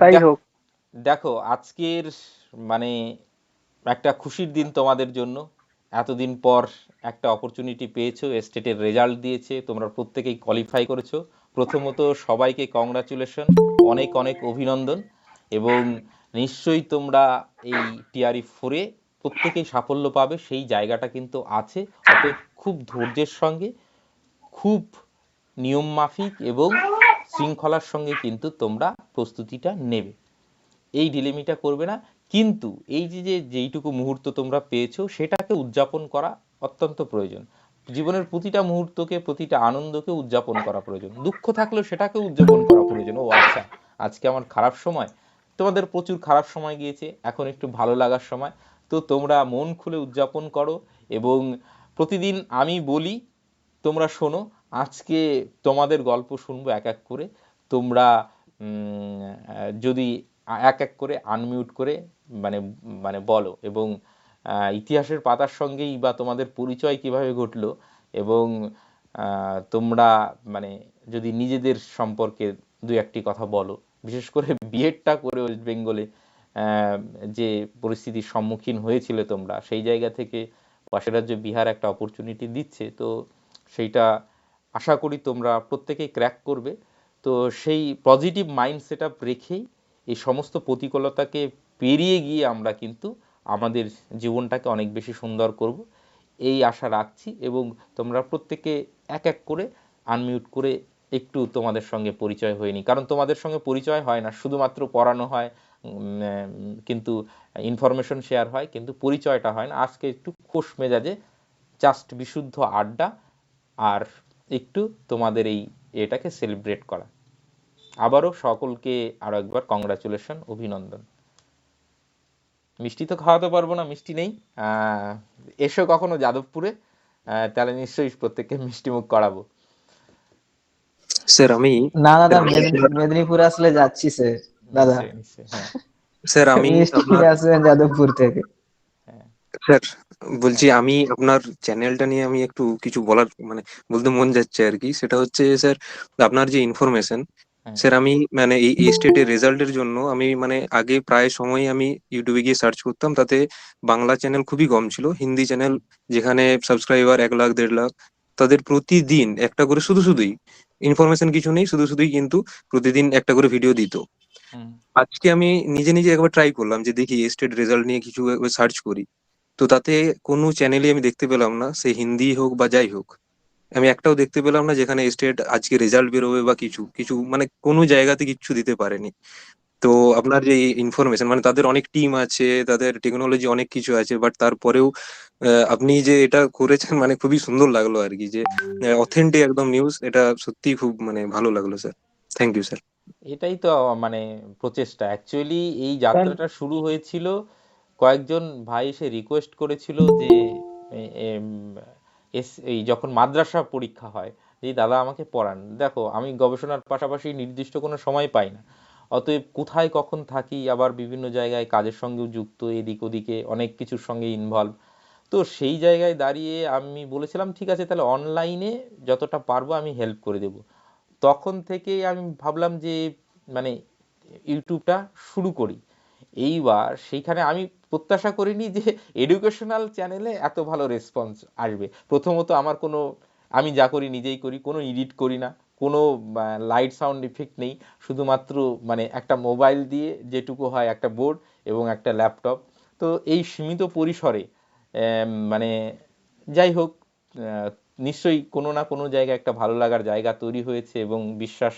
তাই হোক। দেখো আজকের মানে একটা খুশির দিন তোমাদের জন্য। এতদিন পর একটা অপরচুনিটি পেয়েছো, স্টেটের রেজাল্ট দিয়েছে, তোমরা প্রত্যেকেই কোয়ালিফাই করেছো। প্রথমত সবাইকে কংগ্রাচুলেশন, অনেক অনেক অভিনন্দন। এবং নিশ্চয়ই তোমরা এই টিআরই ফোরে প্রত্যেকেই সাফল্য পাবে, সেই জায়গাটা কিন্তু আছে। অতএব খুব ধৈর্যের সঙ্গে, খুব নিয়ম মাফিক এবং শৃঙ্খলার সঙ্গে কিন্তু তোমরা প্রস্তুতিটা নেবে, এই ঢিলেমিটা করবে না। কিন্তু এই যে যেইটুকু মুহূর্ত তোমরা পেয়েছো সেটাকে উদযাপন করা অত্যন্ত প্রয়োজন। জীবনের প্রতিটা মুহূর্তকে, প্রতিটা আনন্দকে উদযাপন করা প্রয়োজন। দুঃখ থাকলেও সেটাকে উদযাপন করা প্রয়োজন। ও আচ্ছা, আজকে আমার খারাপ সময়, তোমাদের প্রচুর খারাপ সময় গিয়েছে, এখন একটু ভালো লাগার সময়। তো তোমরা মন খুলে উদযাপন করো। এবং প্রতিদিন আমি বলি, তোমরা শোনো। আজকে তোমাদের গল্প শুনবো এক এক করে। তোমরা যদি এক এক করে আনমিউট করে মানে মানে বলো, এবং ইতিহাসের পাতার সঙ্গেই বা তোমাদের পরিচয় কিভাবে ঘটলো, এবং তোমরা মানে যদি নিজেদের সম্পর্কে দু একটি কথা বলো। বিশেষ করে বিএডটা করে ওয়েস্ট বেঙ্গলে যে পরিস্থিতির সম্মুখীন হয়েছিল তোমরা, সেই জায়গা থেকে পাশের রাজ্য বিহার একটা অপরচুনিটি দিচ্ছে, তো সেইটা আশা করি তোমরা প্রত্যেকেই ক্র্যাক করবে। তো সেই পজিটিভ মাইন্ড সেট আপ রেখেই এই সমস্ত প্রতিকূলতাকে পেরিয়ে গিয়ে আমরা কিন্তু আমাদের জীবনটাকে অনেক বেশি সুন্দর করব, এই আশা রাখছি। এবং তোমরা প্রত্যেকে এক এক করে আনমিউট করে একটু তোমাদের সঙ্গে পরিচয় হয়নি, কারণ তোমাদের সঙ্গে পরিচয় হয় না, শুধুমাত্র পড়ানো হয়, কিন্তু ইনফরমেশন শেয়ার হয়, কিন্তু পরিচয়টা হয় না। আজকে একটু খোশ মেজাজে জাস্ট বিশুদ্ধ আড্ডা, আর একটু তোমাদের এই এটাকে সেলিব্রেট করা। আবারও সকলকে আরো একবার কংগ্রাচুলেশন, অভিনন্দন। মিষ্টি তো খাওয়াতে পারবো না, মিষ্টি নেই। এসো কখনো যাদবপুরে, তাহলে নিশ্চয়ই প্রত্যেককে মিষ্টি মুখ করাবো। স্যার আমি না দাদা, মেদিনীপুরে আসলে যাচ্ছি স্যার। দাদা নিশ্চয়ই নিশ্চয়ই, হ্যাঁ স্যার আমি মিষ্টি আপনার কিনে আসবেন যাদবপুর থেকে। হ্যাঁ স্যার বলছি, হ্যাঁ আমি আপনার চ্যানেলটা নিয়ে আমি একটু কিছু বলার মানে বলতে মন যাচ্ছে আর কি। সেটা হচ্ছে স্যার, আপনার যে ইনফরমেশন, হ্যাঁ স্যার আমি মানে এই স্টেটের রেজাল্টের জন্য আমি মানে আগে প্রায় সময় আমি ইউটিউবে গিয়ে সার্চ করতাম, তাতে বাংলা চ্যানেল খুবই কম ছিল। হিন্দি চ্যানেল যেখানে সাবস্ক্রাইবার 1 লাখ 1.5 লাখ, তাদের প্রতিদিন একটা করে শুধু শুধুই ইনফরমেশন কিছু নেই, শুধু শুধুই কিন্তু প্রতিদিন একটা করে ভিডিও দিত। হুম আজকে আমি নিজে নিজে একবার ট্রাই করলাম যে দেখি স্টেট রেজাল্ট নিয়ে কিছু সার্চ করি। তো তাতে কোনো চ্যানেলে আমি দেখতে পেলাম না, সে হিন্দি হোক বা যাই হোক, আমি একটাও দেখতে পেলাম না যেখানে স্টেট আজকে রেজাল্ট বেরোবে বা কিছু কিছু মানে কোনো জায়গাতে কিচ্ছু দিতে পারেনি। তো আপনার যে ইনফরমেশন মানে তাদের অনেক টিম আছে, তাদের টেকনোলজি অনেক কিছু আছে, বাট তারপরেও আপনি যে এটা করেছেন মানে খুবই সুন্দর লাগলো আর কি, যে অথেন্টিক একদম নিউজ। এটা সত্যি খুব মানে ভালো লাগলো স্যার। Thank you sir. এটাই তো মানে প্রচেষ্টা। অ্যাকচুয়ালি এই স্যার যাত্রাটা শুরু হয়েছিল, কয়েকজন ভাই এসে রিকোয়েস্ট করেছিল যে এই যখন মাদ্রাসা পরীক্ষা হয়, যে দাদা আমাকে পড়ান। দেখো আমি গবেষণার পাশাপাশি নির্দিষ্ট কোনো সময় পাই না, অতএব কোথায় কখন থাকি, আবার বিভিন্ন জায়গায় কাজের সঙ্গেও যুক্ত, এদিক ওদিকে অনেক কিছুর সঙ্গে ইনভলভ। তো সেই জায়গায় দাঁড়িয়ে আমি বলেছিলাম ঠিক আছে, তাহলে অনলাইনে যতটা পারবো আমি হেল্প করে দেব। তখন থেকেই আমি ভাবলাম যে মানে ইউটিউবটা শুরু করি। এইবার সেইখানে আমি প্রত্যাশা করিনি যে এডুকেশনাল চ্যানেলে এত ভালো রেসপন্স আসবে। প্রথমত আমার কোনো, আমি যা করি নিজেই করি, কোনো এডিট করি না, কোনো লাইট সাউন্ড ইফেক্ট নেই, শুধুমাত্র মানে একটা মোবাইল দিয়ে যেটুকু হয়, একটা বোর্ড এবং একটা ল্যাপটপ। তো এই সীমিত পরিসরে মানে যাই হোক, নিশ্চয়ই কোনো না কোনো জায়গায় একটা ভালো লাগার জায়গা তৈরি হয়েছে, এবং বিশ্বাস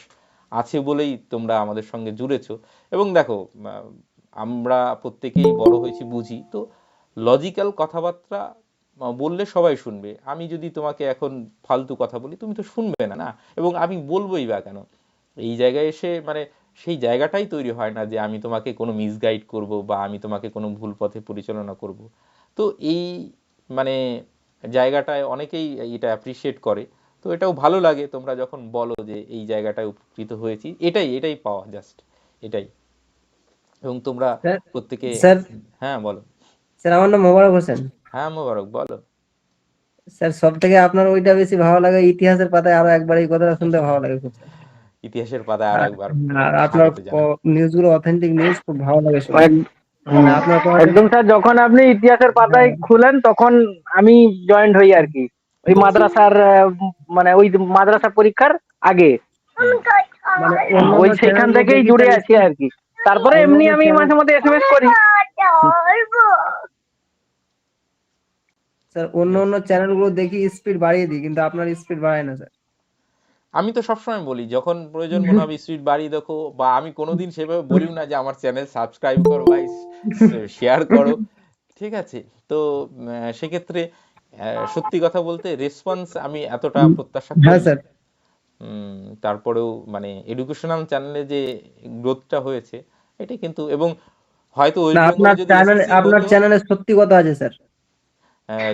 আছে বলেই তোমরা আমাদের সঙ্গে জুড়েছো। এবং দেখো আমরা প্রত্যেকেই বড় হয়েছি, বুঝি তো, লজিক্যাল কথাবার্তা বললে সবাই শুনবে। আমি যদি তোমাকে এখন ফালতু কথা বলি, তুমি তো শুনবে না, না। এবং আমি বলবোই বা কেন? এই জায়গায় এসে মানে সেই জায়গাটাই তৈরি হয় না যে আমি তোমাকে কোনো মিসগাইড করব বা আমি তোমাকে কোনো ভুল পথে পরিচালনা করব। তো এই মানে জায়গাটায় অনেকেই এটা অ্যাপ্রিসিয়েট করে। তো এটাও ভালো লাগে তোমরা যখন বলো যে এই জায়গাটায় উপকৃত হয়েছি, এটাই এটাই পাওয়া, জাস্ট এটাই। এবং তোমরা স্যার প্রত্যেকে, স্যার হ্যাঁ বলো। স্যার আমার নাম মোবারক হোসেন। হ্যাঁ মোবারক, বলো। স্যার সব থেকে আপনার ওইটা বেশি ভালো লাগে, ইতিহাসের পাতায় আরো একবার এই কথাটা শুনতে ভালো লাগে খুব স্যার। ইতিহাসের পাতায় আর একবার আর আপনার স্বাগত জানাই। নিউজগুলো অথেন্টিক নিউজ, খুব ভালো লাগে শুনতে। হুম, আপনার কোনো একদম স্যার, যখন আপনি ইতিহাসের পাতায় খুলেন তখন আমি জয়েন্ট হই আর কি, ওই মাদ্রাসার মানে ওই মাদ্রাসা পরীক্ষার আগে মানে অন্যান্য ওই সেইখান চ্যানেলগুলো থেকেই দেখি জুড়ে স্যার, আছি আর কি। তারপরে এমনি অন্যান্য আমি চ্যানেল মাঝে মধ্যে এসএমএস করি। স্যার অন্য অন্য চ্যানেলগুলো দেখি স্পিড বাড়িয়ে দিই, কিন্তু আপনার স্পিড বাড়ায় না স্যার। আমি তো সবসময় বলি যখন প্রয়োজন মনে হবে স্পিড বাড়িয়ে দেখো, বা আমি কোনোদিন সেভাবে বলিও না যে আমার চ্যানেল সাবস্ক্রাইব করো ভাই, শেয়ার করো, ঠিক আছে। তো সেক্ষেত্রে সত্যি কথা বলতে রেসপন্স আমি এতটা প্রত্যাশা হ্যাঁ করি। স্যার। তারপরেও মানে এডুকেশনাল চ্যানেলে যে গ্রোথটা হয়েছে এটা কিন্তু, এবং হয়তো না, ওয়েস্ট বেঙ্গলে যদি এসএসসি আপনার হতো, চ্যানেলে সত্যি কথা আছে স্যার।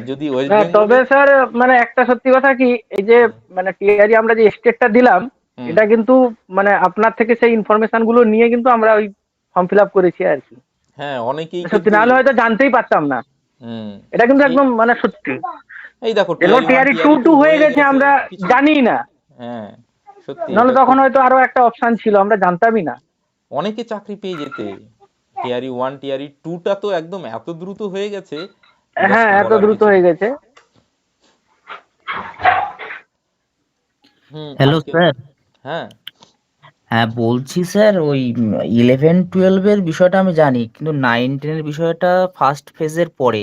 যদি ওয়েস্ট হ্যাঁ, তবে বেঙ্গলে স্যার মানে একটা সত্যি কথা কি, এই যে মানে টিআরই আমরা যে স্টেটটা দিলাম, এটা কিন্তু মানে আপনার থেকে সেই ইনফরমেশন গুলো নিয়ে কিন্তু আমরা ওই ফর্ম ফিল আপ করেছি আর কি। হ্যাঁ অনেকেই সত্যি, কিন্তু না হলে হয়তো জানতেই পারতাম না। হুম, এটা কিন্তু একদম মানে সত্যি। এই দেখো এরকম টিআরই 1 টিআরই টিআরই 2 2 হয়ে গেছে আমরা কিছু, জানি না, হ্যাঁ সত্যি নাহলে এটা তখন খুব, হয়তো আরো একটা অপশন ছিল, আমরা জানতামই না। অনেকে চাকরি পেয়ে যেতে। টিআরই 1 টিআরই 2টা তো একদম এত দ্রুত হয়ে গেছে, হ্যাঁ, জাস্ট এত বলার দ্রুত কিছু হয়ে নেই। গেছে। হ্যালো আজকে স্যার। হ্যাঁ হ্যাঁ বলছি স্যার, ওই 11-12-এর বিষয়টা আমি জানি, কিন্তু 9-10-এর বিষয়টা ফার্স্ট ফেজের পরে,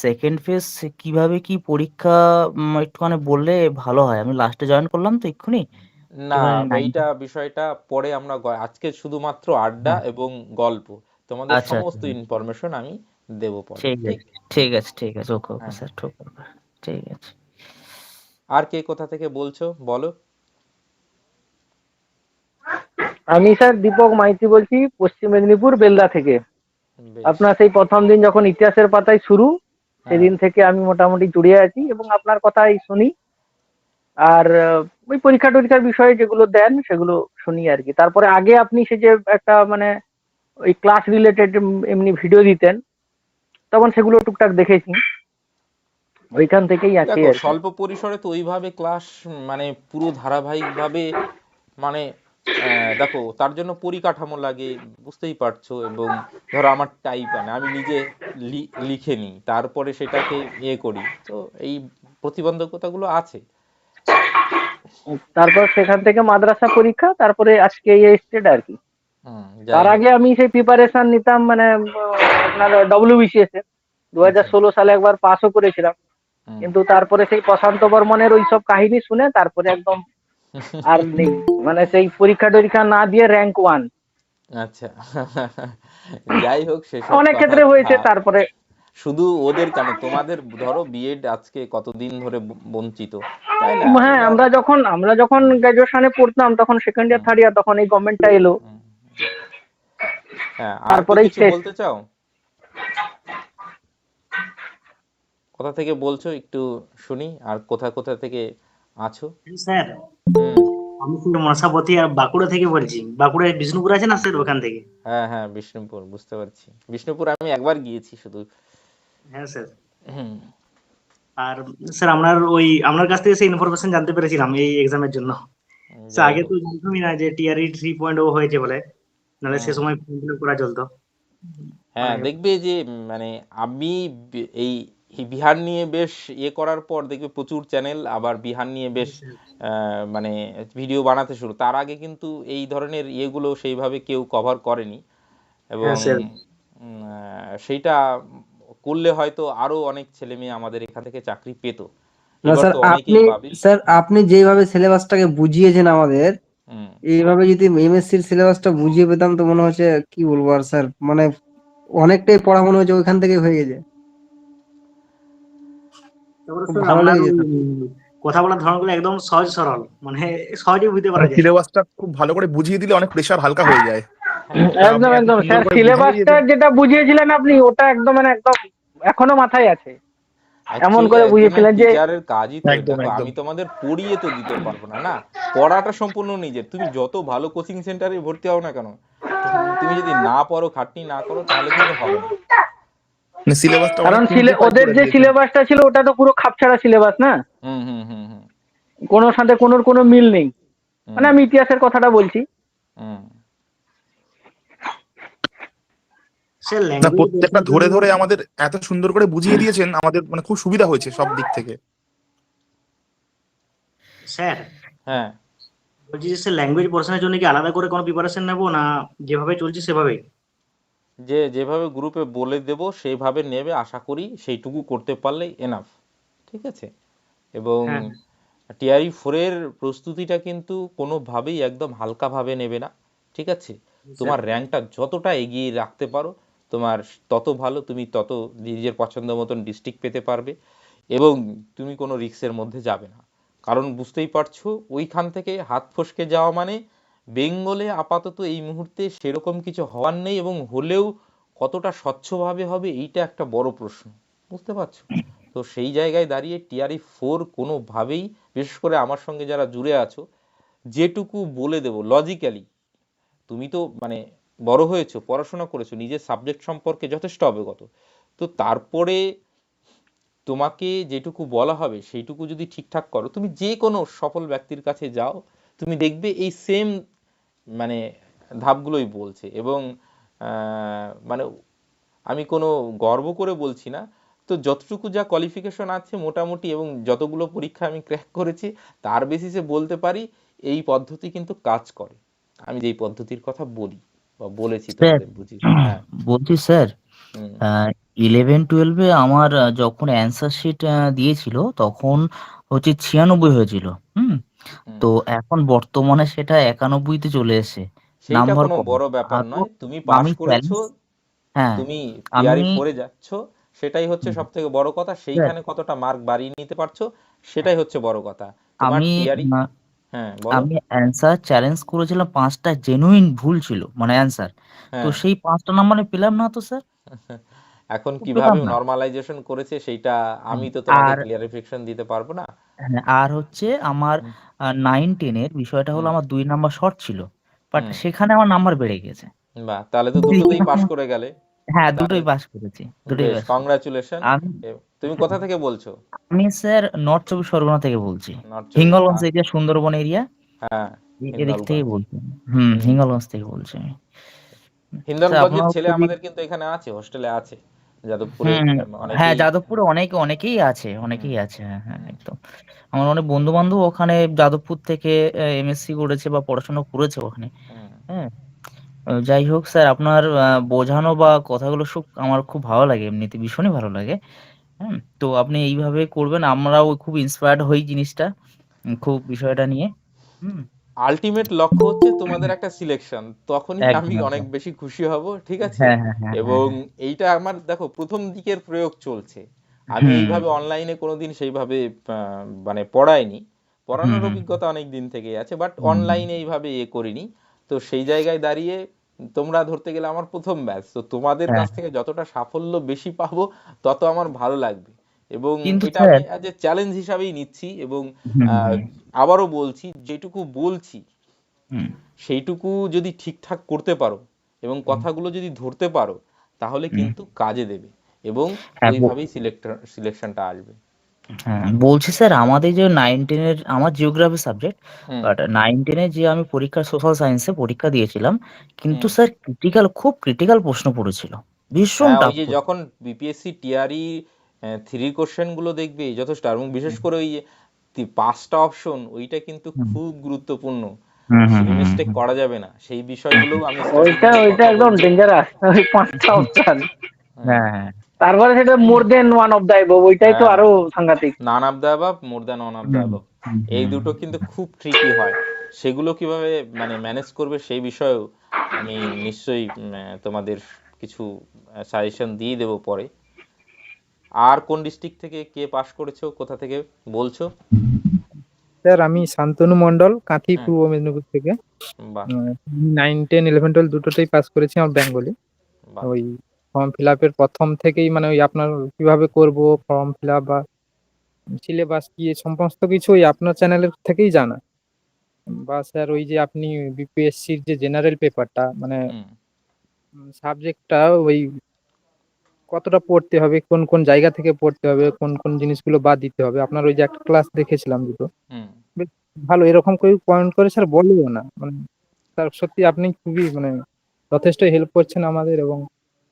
সেকেন্ড ফেজ কিভাবে কি পরীক্ষা, একটুখানি বললে ভালো হয়। আমি লাস্টে জয়েন করলাম তো এক্ষুনি, না, একটুখানি 9। এইটা বিষয়টা পরে আমরা আজকে শুধুমাত্র আড্ডা হ্যাঁ, এবং গল্প, তোমাদের আচ্ছা আচ্ছা সমস্ত স্যার। ইনফরমেশন আমি দেব পরে, ঠিক ঠিক। আছে, ঠিক আছে, ঠিক আছে, ওকে ওকে হ্যাঁ, স্যার, ঠিক আছে, ঠিক আছে। আর কে কোথা থেকে বলছো বলো। আমি স্যার দীপক মাইতি বলছি, পশ্চিম মেদিনীপুর বেলদা থেকে। বেশ, আপনার সেই প্রথম দিন যখন ইতিহাসের পাতায় শুরু, হ্যাঁ সেদিন থেকে আমি মোটামুটি জুড়ে আছি এবং আপনার কথাই শুনি। আর ওই পরীক্ষা টরীক্ষার বিষয়ে যেগুলো দেন সেগুলো শুনি আর কি। তারপরে আগে আপনি সে যে একটা মানে ওই ক্লাস রিলেটেড এমনি ভিডিও দিতেন, তখন সেগুলো টুকটাক দেখেছি, ওইখান থেকেই আছে দেখো আর কি। স্বল্প পরিসরে তো ওইভাবে ক্লাস মানে পুরো ধারাবাহিকভাবে মানে দেখো তার জন্য পরিকাঠামো লাগে, বুঝতেই পারছো, এবং ধরো আমার টাইপ আমি নিজে লিখে নিই, তারপরে সেটাকে ইয়ে করি, তো এই প্রতিবন্ধকতাগুলো আছে। তারপর সেখান থেকে মাদ্রাসা পরীক্ষা, তারপরে আজকে এই স্টেট আর কি। যাই তার হোক। আগে আমি সেই প্রিপারেশন নিতাম মানে আপনার ডব্লিউবিসিএস এর আচ্ছা, 2016 সালে একবার পাসও করেছিলাম, কিন্তু তারপরে সেই প্রশান্ত বর্মনের ওই সব কাহিনী শুনে তারপরে একদম আর নেই, মানে সেই পরীক্ষা টরীক্ষা না দিয়ে র্যাঙ্ক 1 আচ্ছা। যাই হোক সেসব অনেক কথা ক্ষেত্রে হয়েছে। থাক। তারপরে শুধু ওদের কেন, তোমাদের ধরো বিএড আজকে কতদিন ধরে বঞ্চিত, তাই না? হ্যাঁ, এবার আমরা যখন গ্রাজুয়েশনে পড়তাম তখন সেকেন্ড ইয়ার থার্ড ইয়ার, তখন এই গভর্নমেন্টটা এলো, হুম, হ্যাঁ আর কি তারপরেই কিছু শেষ। বলতে চাও? কোথা থেকে বলছো একটু শুনি, আর কোথা কোথা থেকে আছো? স্যার, হুম, আমি কিন্তু মনসাপতি আর বাঁকুড়া থেকে বলছি। বাঁকুড়ায় বিষ্ণুপুর আছে না স্যার, ওখান থেকে। হ্যাঁ হ্যাঁ বিষ্ণুপুর, বুঝতে পারছি। বিষ্ণুপুর আমি একবার গিয়েছি শুধু। হ্যাঁ স্যার। হুম, আর স্যার আপনার কাছ থেকে সেই ইনফরমেশন জানতে পেরেছিলাম এই এক্সামের জন্য। স্যার যাই আগে হোক। তো জানতামই না যে টিআরই 3.0 হয়েছে বলে, নাহলে সে হুম, সময় ফর্ম ফিল আপ করা চলতো। হ্যাঁ মানে দেখবে যে মানে আমি এই এই বিহার নিয়ে বেশ ইয়ে করার পর দেখবে প্রচুর চ্যানেল আবার বিহার নিয়ে বেশ মানে ভিডিও বানাতে শুরু। তার আগে কিন্তু এই ধরনের ইয়েগুলো সেইভাবে কেউ কভার করেনি, এবং হ্যাঁ স্যার। সেইটা করলে হয়তো আরো অনেক ছেলে মেয়ে আমাদের এখান থেকে চাকরি পেত। না এবার স্যার, তো অনেকেই পাবে। আপনি যেভাবে সিলেবাসটাকে বুঝিয়েছেন আমাদের, হুম, এইভাবে যদি এমএসসির সিলেবাসটা বুঝিয়ে পেতাম তো মনে হচ্ছে কি বলবো আর স্যার, মানে অনেকটাই পড়া মনে হচ্ছে ওইখান থেকে হয়ে গেছে। তারপরে খুব স্যার ভালো আপনার লেগেছে ওই স্যার। কথা বলার ধরনগুলো একদম সহজ সরল, মানে সহজে বুঝতে পারা যায়। সিলেবাসটা খুব ভালো করে বুঝিয়ে দিলে অনেক প্রেশার হালকা হয়ে যায়। হ্যাঁ এটা আপনি একদম এত একদম সুন্দর স্যার, করে বুঝিয়ে সিলেবাসটা দিয়েছেন। যেটা বুঝিয়েছিলেন আপনি, ওটা একদম মানে একদম এখনো মাথায় আছে। এমন অ্যাকচুয়ালি করে একজনের বুঝিয়েছিলেন যে টিচারের কাজই তো, একদম দেখো একদম আমি তোমাদের পড়িয়ে তো দিতে পারবো না, না পড়াটা সম্পূর্ণ নিজের। তুমি যত ভালো কোচিং সেন্টারে ভর্তি হও না কেন, তুমি যদি না পড়ো, খাটনি না করো, তাহলে কিন্তু হবে না। মানে সিলেবাসটা অনেক কারণ সিম্পলিফাই ওদের করে যে দিয়েছেন। সিলেবাসটা ছিল ওটা তো পুরো খাপছাড়া সিলেবাস না, হুম হুম হুম হুম। কোনোর সাথে কোনো মিল নেই। মানে আমি ইতিহাসের কথাটা বলছি। হুম। স্যার না ল্যাঙ্গুয়েজ প্রত্যেকটা ধরে ধরে আমাদের এত সুন্দর করে বুঝিয়ে দিয়েছেন, আমাদের মানে খুব সুবিধা হয়েছে সব দিক থেকে। স্যার হ্যাঁ, বলছি যে স্যার ল্যাঙ্গুয়েজ পড়াশোনার জন্য কি আলাদা করে কোনো প্রিপারেশন নেবো, না যেভাবে চলছে সেভাবেই? যেভাবে গ্রুপে বলে দেব সেইভাবে নেবে, আশা করি সেইটুকু করতে পারলেই এনাফ। ঠিক আছে? এবং হ্যাঁ টিআরই 4 এর প্রস্তুতিটা কিন্তু কোনোভাবেই একদম হালকাভাবে নেবে না। ঠিক আছে? স্যার। তোমার র্যাঙ্কটা যতটা এগিয়ে রাখতে পারো তোমার তত ভালো, তুমি তত নিজের পছন্দ মতন ডিস্ট্রিক্ট পেতে পারবে এবং তুমি কোনো রিস্কের মধ্যে যাবে না। কারণ বুঝতেই পারছো ওইখান থেকে হাত ফসকে যাওয়া মানে বেঙ্গলে আপাতত এই মুহূর্তে সেরকম কিছু হওয়ার নেই, এবং হলেও কতটা স্বচ্ছভাবে হবে এইটা একটা বড় প্রশ্ন। বুঝতে পারছো? তো সেই জায়গায় দাঁড়িয়ে টিআরই 4 কোনোভাবেই, বিশেষ করে আমার সঙ্গে যারা জুড়ে আছো, যেটুকু বলে দেব লজিক্যালি, তুমি তো মানে বড় হয়েছো, পড়াশোনা করেছো, নিজের সাবজেক্ট সম্পর্কে যথেষ্ট অবগত, তো তারপরে তোমাকে যেটুকু বলা হবে সেইটুকু যদি ঠিকঠাক করো, তুমি যে কোনো সফল ব্যক্তির কাছে যাও, তুমি দেখবে এই সেম মানে ধাপগুলোই বলছে। এবং মানে আমি কোনো গর্ব করে বলছি না, তো যতটুকু যা কোয়ালিফিকেশন আছে মোটামুটি এবং যতগুলো পরীক্ষা আমি ক্র্যাক করেছি তার বেসিসে বলতে পারি এই পদ্ধতি কিন্তু কাজ করে। আমি যেই পদ্ধতির কথা বলি বা বলেছি স্যার তোমাদের বুঝি। হ্যাঁ। বলছি স্যার, হুম। 11-12-এ আমার যখন অ্যান্সার শিট দিয়েছিল তখন হচ্ছে 96 হয়েছিল। হুম। হুম। তো এখন বর্তমানে সেটা 91-তে চলে এসেছে, সেইটা নাম্বার কোনো কম। বড় ব্যাপার আরো নয়, তুমি পাশ আমি করেছো, চ্যালেঞ্জ, হ্যাঁ তুমি আমি টিআরই 4 যাচ্ছ, সেটাই হচ্ছে সব থেকে বড় কথা। স্যার সেইখানে কতটা মার্ক বাড়িয়ে নিতে পারছো সেটাই হচ্ছে বড় কথা। তোমার আমি টিআরই। আহ, হ্যাঁ বলো। আমি অ্যান্সার চ্যালেঞ্জ করেছিলাম, 5টা জেনুইন ভুল ছিল মানে অ্যান্সার। তো হ্যাঁ। সেই 5টা নাম্বারে পেলাম না তো স্যার, এখন কিভাবে পেলাম না। নরমালাইজেশন করেছে সেইটা হুম। আমি তো তোমাকে আর ক্লিয়ারিফিকেশন দিতে পারবো না। হ্যাঁ, আর হচ্ছে আমার হুম। 9-10-এর বিষয়টা হলো হুম। আমার 2 নাম্বার শর্ট ছিল, বাট হুম। সেখানে আমার নাম্বার বেড়ে গেছে। বাহ, তাহলে তো কিন্তু দুটোতেই পাশ এখানে করে গেলে। হ্যাঁ তাহলে দুটোই পাস করেছি, দুটোই বেশ, পাস করেছি। কংগ্রাচুলেশন। আমি তুমি কোথা থেকে বলছো? আমি স্যার নর্থ চব্বিশ পরগনা থেকে বলছি, নর্থ চব্বিশ হিঙ্গলগঞ্জ এরিয়া, সুন্দরবন এরিয়া, হ্যাঁ, এদিক থেকে হিন্দলগঞ্জ। বলছি। হুম। হিঙ্গলগঞ্জ থেকে বলছি আমি। স্যার হিন্দলগঞ্জের আপনার ছেলে খুবই আমাদের কিন্তু এখানে আছে, হোস্টেলে আছে যাদবপুরে। হুম হ্যাঁ, অনেকেই। যাদবপুরে অনেকেই আছে, হুম। অনেকেই আছে, হ্যাঁ হ্যাঁ হুম। একদম। আমার অনেক বন্ধু বান্ধব ওখানে যাদবপুর থেকে এমএসসি করেছে বা পড়াশোনা করেছে ওখানে। হুম। হ্যাঁ। যাই হোক স্যার, আপনার বোঝানো বা কথাগুলো সব আমার খুব ভালো লাগে, এমনিতে ভীষণই ভালো লাগে। হুম। তো আপনি এইভাবে করবেন, আমরাও খুব ইন্সপায়ার্ড হই জিনিসটা, খুব বিষয়টা নিয়ে। হুম। আলটিমেট লক্ষ্য হচ্ছে তোমাদের একটা সিলেকশন, তখনই আমি একদম অনেক একদম। বেশি খুশি হব। ঠিক আছে? হ্যাঁ হ্যাঁ হ্যাঁ হ্যাঁ এবং হ্যাঁ। এইটা আমার দেখো প্রথম দিকের প্রয়োগ চলছে। আমি হুম এইভাবে অনলাইনে কোনোদিন সেইভাবে মানে পড়াইনি, হুম পড়ানোর হুম অভিজ্ঞতা অনেক দিন থেকেই আছে, বাট হুম হুম, অনলাইনে এইভাবে করিনি। তো সেই জায়গায় দাঁড়িয়ে তোমরা ধরতে গেলে আমার প্রথম ব্যাচ, তো তোমাদের হ্যাঁ। কাছ থেকে যতটা সাফল্য বেশি পাবো তত আমার ভালো লাগবে। এবং কিন্তু এটা আমি স্যার অ্যাজ এ চ্যালেঞ্জ হিসাবেই নিচ্ছি। এবং হুম আহ, হুম আবারও বলছি, যেটুকু বলছি হুম সেইটুকু যদি ঠিকঠাক করতে পারো এবং হুম কথাগুলো যদি ধরতে পারো তাহলে হুম। কিন্তু কাজে দেবে এবং হ্যাঁ ওইভাবেই সিলেকশনটা আসবে। হ্যাঁ বলছি স্যার, আমাদের যে 9-10-এর আমার জিওগ্রাফি সাবজেক্ট, হুম। বাট 9-10-এ যে আমি পরীক্ষা সোশ্যাল সায়েন্সে পরীক্ষা দিয়েছিলাম, কিন্তু হুম। স্যার খুব ক্রিটিক্যাল প্রশ্ন পড়েছিল, ভীষণ হ্যাঁ, ওই টাফ যে প্রশ্ন। যখন বিপিএসসি টিআরই 3 কোশ্চেন গুলো দেখবে যথেষ্ট, এবং বিশেষ করে ওই 5টা অপশন ওইটা কিন্তু হুম খুব গুরুত্বপূর্ণ। হুম হুম সেই হুম মিস্টেক হুম করা যাবে না, সেই হুম বিষয়গুলো আমি ওইটা স্টুডেন্টদের ওইটা কথা একদম বলবো। ডেঞ্জারাস, ওই 5টা হুম। অপশন। হুম। হ্যাঁ হ্যাঁ তারপরে সেটা more than one of the above, ওইটাই তো হ্যাঁ, আরো সাংঘাতিক। None of the above, more than one of the hmm above, hmm এই হুম দুটো কিন্তু খুব ট্রিকি হয়। সেগুলো কিভাবে মানে ম্যানেজ করবে সেই বিষয়েও আমি নিশ্চয়ই তোমাদের কিছু সাজেশন দিয়ে দেবো পরে। আর কোন ডিস্ট্রিক্ট থেকে কে পাশ করেছো, কোথা থেকে বলছো? স্যার আমি শান্তনু মন্ডল, কাঁথি, হ্যাঁ। পূর্ব মেদিনীপুর থেকে। বাহ। 9, 10, 11, 12 দুটোতেই পাস করেছি, আমার বেঙ্গলি। বাহ। ওই ফর্ম ফিল আপের প্রথম থেকেই মানে ওই আপনার কিভাবে করব ফর্ম ফিল আপ বা সিলেবাস কি এ সমস্ত কিছু ওই আপনার চ্যানেলের থেকেই জানা। বা স্যার ওই যে আপনি বিপিএসসির যে জেনারেল পেপারটা মানে হুম। সাবজেক্টটা ওই কতটা পড়তে হবে, কোন কোন জায়গা থেকে পড়তে হবে, কোন কোন জিনিসগুলো বাদ দিতে হবে, আপনার ওই যে একটা ক্লাস দেখেছিলাম দুটো, হুম। বেশ ভালো এরকম কেউ পয়েন্ট করে স্যার বলেও না, মানে স্যার সত্যি আপনি খুবই মানে যথেষ্ট হেল্প করছেন আমাদের, এবং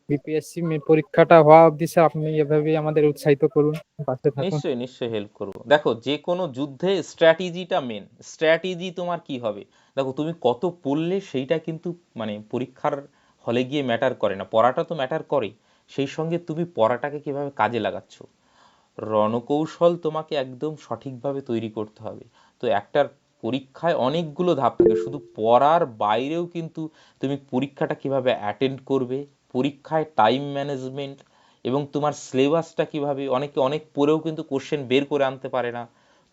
বিপিএসসি পরীক্ষাটা হওয়া অবধি স্যার আপনি এভাবেই আমাদের উৎসাহিত করুন, পাশে থাকুন। নিশ্চয়ই নিশ্চয়ই হেল্প করব। দেখো, যে কোনো যুদ্ধে স্ট্র্যাটেজিটা মেন। স্ট্র্যাটেজি তোমার কি হবে, দেখো তুমি কত পড়লে সেইটা কিন্তু মানে পরীক্ষার হলে গিয়ে ম্যাটার করে না, পড়াটা তো ম্যাটার করে, সেই সঙ্গে তুমি পড়াটাকে কিভাবে কাজে লাগাচ্ছ, রণকৌশল তোমাকে একদম সঠিকভাবে তৈরি করতে হবে। তো একটার পরীক্ষায় অনেকগুলো ধাপ থাকে, শুধু পড়ার বাইরেও কিন্তু তুমি পরীক্ষাটা কিভাবে অ্যাটেন্ড করবে, পরীক্ষায় টাইম ম্যানেজমেন্ট এবং তোমার সিলেবাসটা কিভাবে, অনেকে অনেক পড়েও কিন্তু কোশ্চেন বের করে আনতে পারে না।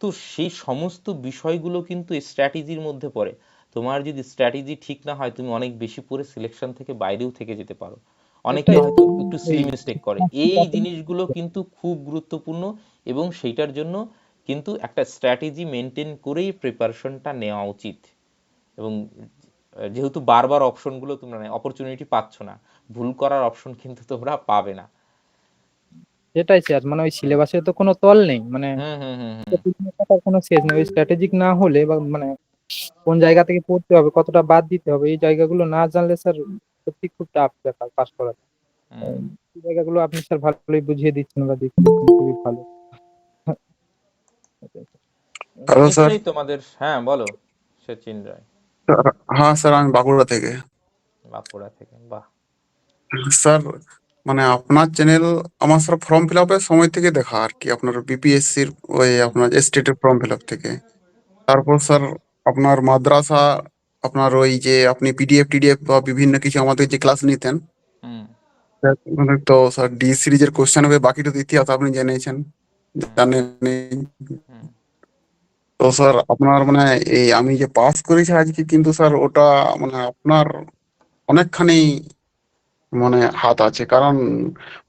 তো সেই সমস্ত বিষয়গুলো কিন্তু স্ট্র্যাটেজির মধ্যে পড়ে। তোমার যদি স্ট্র্যাটেজি ঠিক না হয়, তুমি অনেক বেশি পড়ে সিলেকশন থেকে বাইরেও থেকে যেতে পারো। অনেকে সেটাই হয়তো একটু এই সিলি মিস্টেক করে, এই জিনিসগুলো কিন্তু খুব গুরুত্বপূর্ণ। এবং সেইটার জন্য কিন্তু একটা স্ট্র্যাটেজি মেনটেন করেই প্রিপারেশনটা নেওয়া উচিত। এবং যেহেতু বারবার অপশনগুলো তোমরা অপরচুনিটি পাচ্ছ না, ভুল করার অপশন কিন্তু তোমরা পাবে না। সেটাই স্যার, মানে ওই সিলেবাসে তো কোনো তল নেই, মানে হুম হুম হুম হুম প্রতিদিনের কোনো শেষ নেই। ওই স্ট্র্যাটেজিক না হলে বা মানে কোন জায়গা থেকে পড়তে হবে, কতটা বাদ দিতে হবে, এই জায়গাগুলো না জানলে স্যার সত্যি খুব টাফ ব্যাপার পাস করা। হুম। এই জায়গাগুলো আপনি স্যার ভালোই বুঝিয়ে দিচ্ছেন বা দিচ্ছেন, খুবই ভালো। Hello sir. নিশ্চয়ই তোমাদের, হ্যাঁ বলো। সচিন রায়, হ্যাঁ স্যার, আমি বাঁকুড়া থেকে। বাঁকুড়া থেকে, বাহ। স্যার মানে আপনার চ্যানেল আমার স্যার ফর্ম ফিল আপের সময় থেকে দেখা আর কি, আপনার বিপিএসসির ওই হুম আপনার স্টেটের ফর্ম ফিল আপ থেকে। তারপর স্যার আপনার মাদ্রাসা, আপনার ওই যে আপনি পিডিএফ বা বিভিন্ন কিছু আমাদের যে ক্লাস নিতেন, হুম মানে তো স্যার ডি সিরিজের কোশ্চেন হবে, বাকিটা তো ইতিহাস আপনি জেনেছেন হুম জানেন। হুম। তো স্যার আপনার মানে এই আমি যে পাস করেছি আজকে, কিন্তু স্যার ওটা মানে আপনার অনেকখানি মানে হাত আছে। কারণ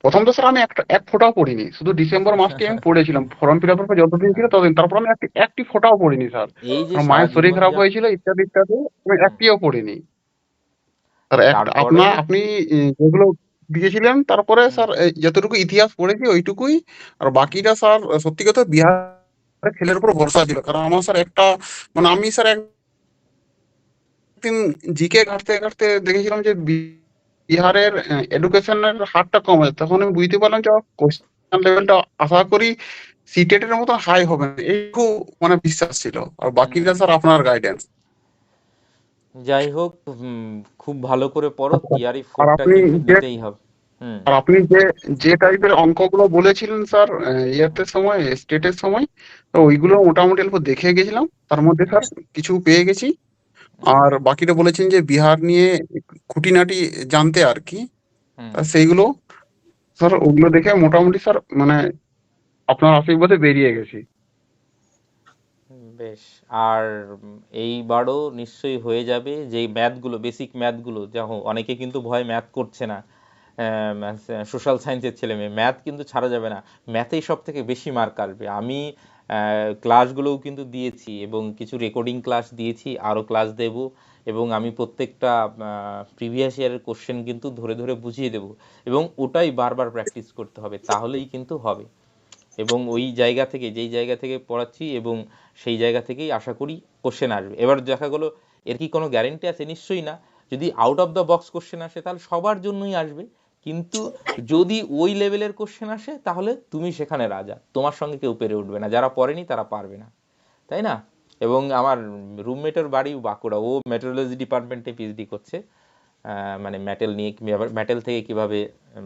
প্রথম তো স্যার আমি এক ফোঁটাও পড়িনি, শুধু ডিসেম্বর মাসটি আমি পড়েছিলাম, ফর্ম ফিল আপের পর যতদিন ছিল ততদিন, তারপর আমি একটি ফোঁটাও পড়িনি স্যার। এই যে কারণ সারা মায়ের শরীর জীবন খারাপ যা, হয়েছিল ইত্যাদি ইত্যাদি, আমি হুম, একটিও পড়িনি স্যার। তারপরেও, আপনি যেগুলো দিয়েছিলেন, তারপরে হুম, স্যার এই যতটুকু ইতিহাস পড়েছি ওইটুকুই। আর বাকিটা স্যার সত্যি কথা বিহারের ছেলের উপর ভরসা ছিল, কারণ আমার স্যার একটা মানে আমি স্যার একদিন জিকে ঘাঁটতে ঘাঁটতে দেখেছিলাম যে বিহারের এডুকেশনের হারটা কম আছে, তখন আমি বুঝতে পারলাম যে কোশ্চেন লেভেলটা আশা করি সিটেট এর মতো হাই হবে না, একটু মানে বিশ্বাস ছিল। আর বাকিটা হুম। স্যার আপনার গাইডেন্স। যাই হোক, খুব ভালো করে পড়ো, টিআরই আর ফোরটা আপনি কিন্তু যে নিতেই হবে। হুম আর আপনি যে টাইপের অঙ্কগুলো বলেছিলেন স্যার ইয়েতে সময় স্টেটের সময়, তো ওইগুলো মোটামুটি অল্প দেখে গেছিলাম, তার মধ্যে স্যার কিছু পেয়ে গেছি। হুম আর বাকিটা বলেছেন যে বিহার নিয়ে খুঁটিনাটি জানতে আর কি, হুম তা সেইগুলো স্যার ওগুলো দেখে মোটামুটি স্যার মানে আপনার আশীর্বাদে বেরিয়ে গেছি। বেশ। আর এইবারও নিশ্চয়ই হয়ে যাবে। যেই ম্যাথগুলো, বেসিক ম্যাথগুলো, দেখো অনেকে কিন্তু ভয় ম্যাথ করছে না, সোশ্যাল সায়েন্সের ছেলে মেয়ে, ম্যাথ কিন্তু ছাড়া যাবে না, ম্যাথেই সব থেকে বেশি মার্ক আসবে। আমি ক্লাসগুলোও কিন্তু দিয়েছি এবং কিছু রেকর্ডিং ক্লাস দিয়েছি, আরও ক্লাস দেব। এবং আমি প্রত্যেকটা প্রিভিয়াস ইয়ারের কোশ্চেন কিন্তু ধরে ধরে বুঝিয়ে দেব, এবং ওটাই বারবার প্র্যাকটিস করতে হবে, তাহলেই কিন্তু হবে। এবং ওই জায়গা থেকে, যেই জায়গা থেকে পড়াচ্ছি, এবং সেই জায়গা থেকেই আশা করি কোশ্চেন আসবে। এবার দেখা গেলো এর কি কোনো গ্যারেন্টি আছে, নিশ্চয়ই না। যদি out of the box question আসে তাহলে সবার জন্যই আসবে, কিন্তু যদি ওই লেভেলের কোশ্চেন আসে তাহলে তুমি সেখানে রাজা, তোমার সঙ্গে কেউ পেরে উঠবে না, যারা পড়েনি তারা পারবে না, তাই না? এবং আমার রুমমেটের বাড়ি বাঁকুড়া, ও মেটেরোলজি ডিপার্টমেন্টে পিএইচডি করছে, মানে মেটেল নিয়ে, মেটেল থেকে কিভাবে